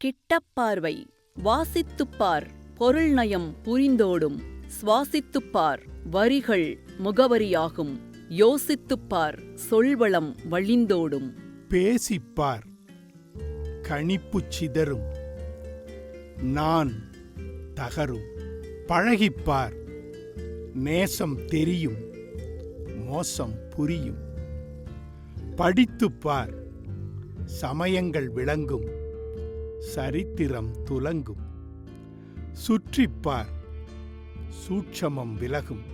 கிட்டப்பார்வை வாசித்துப்பார் பொருள் நயம் புரிந்தோடும் சுவாசித்துப்பார் வரிகள் முகவரியாகும் யோசித்துப்பார் சொல்வளம் வழிந்தோடும் பேசிப்பார் கணிப்புச் சிதறும் நான் தகரும் பழகிப்பார் நேசம் தெரியும் மோசம் புரியும் படித்துப்பார் சமயங்கள் விளங்கும் சரித்திரம் துலங்கும் சுற்றிப்பார் சூட்சமம் விலகும்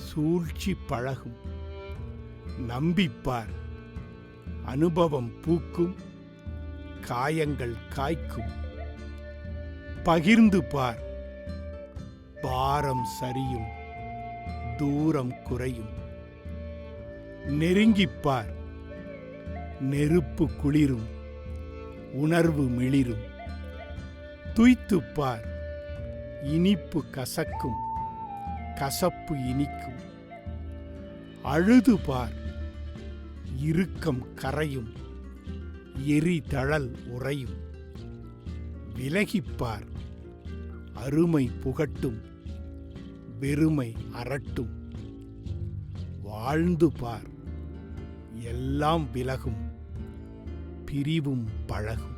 சூழ்ச்சி பழகும் நம்பிப்பார் அனுபவம் பூக்கும் காயங்கள் காய்க்கும் பகிர்ந்து பார் பாரம் சரியும் தூரம் குறையும் நெருங்கிப்பார் நெருப்பு குளிரும் உணர்வு மிளிரும் துய்த்துப்பார் இனிப்பு கசக்கும் கசப்பு இனிக்கும் அழுது பார் இறுக்கம் கரையும் எரிதழல் உறையும் விலகிப்பார் அருமை புகட்டும் வெறுமை அரட்டும் வாழ்ந்து பார் எல்லாம் விலகும் பிரிவும் பழகும்.